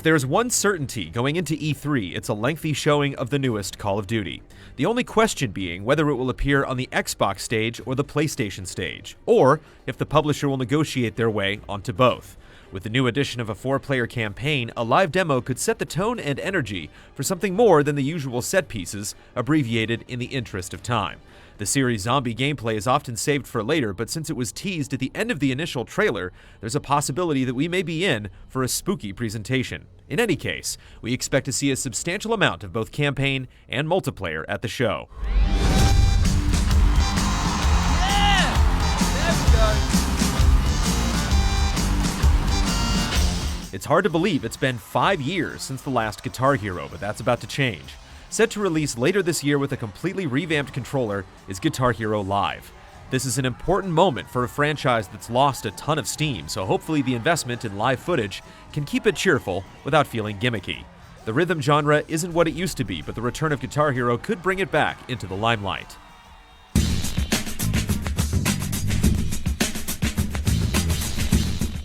there's one certainty going into E3, it's a lengthy showing of the newest Call of Duty. The only question being whether it will appear on the Xbox stage or the PlayStation stage, or if the publisher will negotiate their way onto both. With the new addition of a 4-player campaign, a live demo could set the tone and energy for something more than the usual set pieces, abbreviated in the interest of time. The series' zombie gameplay is often saved for later, but since it was teased at the end of the initial trailer, there's a possibility that we may be in for a spooky presentation. In any case, we expect to see a substantial amount of both campaign and multiplayer at the show. Yeah! There we go. It's hard to believe it's been 5 years since the last Guitar Hero, but that's about to change. Set to release later this year with a completely revamped controller is Guitar Hero Live. This is an important moment for a franchise that's lost a ton of steam, so hopefully the investment in live footage can keep it cheerful without feeling gimmicky. The rhythm genre isn't what it used to be, but the return of Guitar Hero could bring it back into the limelight.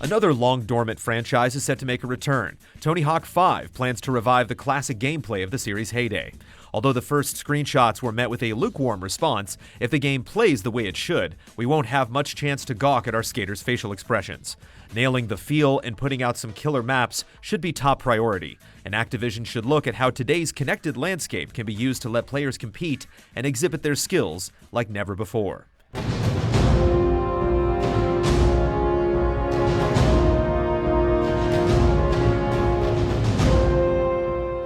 Another long-dormant franchise is set to make a return. Tony Hawk 5 plans to revive the classic gameplay of the series' heyday. Although the first screenshots were met with a lukewarm response, if the game plays the way it should, we won't have much chance to gawk at our skaters' facial expressions. Nailing the feel and putting out some killer maps should be top priority, and Activision should look at how today's connected landscape can be used to let players compete and exhibit their skills like never before.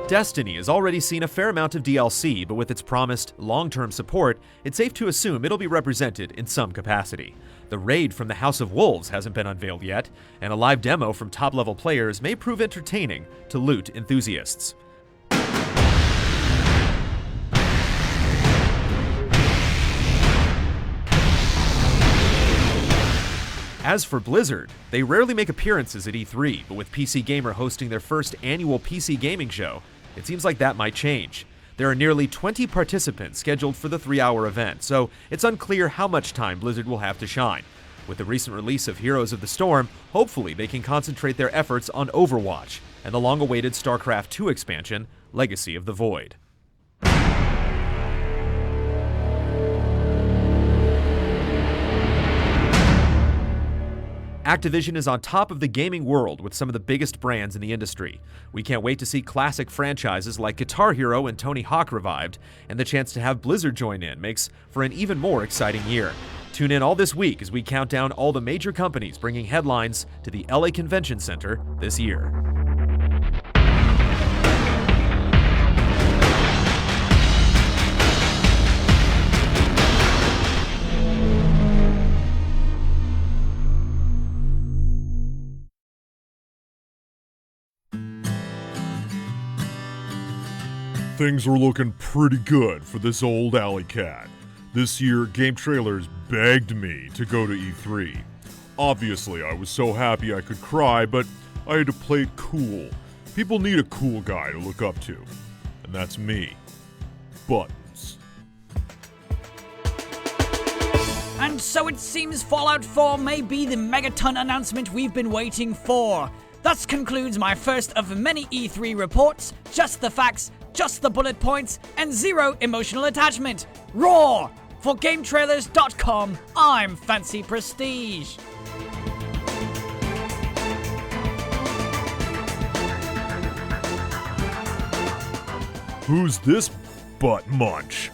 Destiny has already seen a fair amount of DLC, but with its promised long-term support, it's safe to assume it'll be represented in some capacity. The raid from the House of Wolves hasn't been unveiled yet, and a live demo from top-level players may prove entertaining to loot enthusiasts. As for Blizzard, they rarely make appearances at E3, but with PC Gamer hosting their first annual PC gaming show, it seems like that might change. There are nearly 20 participants scheduled for the 3-hour event, so it's unclear how much time Blizzard will have to shine. With the recent release of Heroes of the Storm, hopefully they can concentrate their efforts on Overwatch and the long-awaited StarCraft II expansion, Legacy of the Void. Activision is on top of the gaming world with some of the biggest brands in the industry. We can't wait to see classic franchises like Guitar Hero and Tony Hawk revived, and the chance to have Blizzard join in makes for an even more exciting year. Tune in all this week as we count down all the major companies bringing headlines to the LA Convention Center this year. Things are looking pretty good for this old alley cat. This year, GameTrailers begged me to go to E3. Obviously, I was so happy I could cry, but I had to play it cool. People need a cool guy to look up to. And that's me. Buttons. And so it seems Fallout 4 may be the megaton announcement we've been waiting for. That concludes my first of many E3 reports. Just the facts, just the bullet points, and zero emotional attachment. Roar! For GameTrailers.com, I'm Fancy Prestige. Who's this butt munch?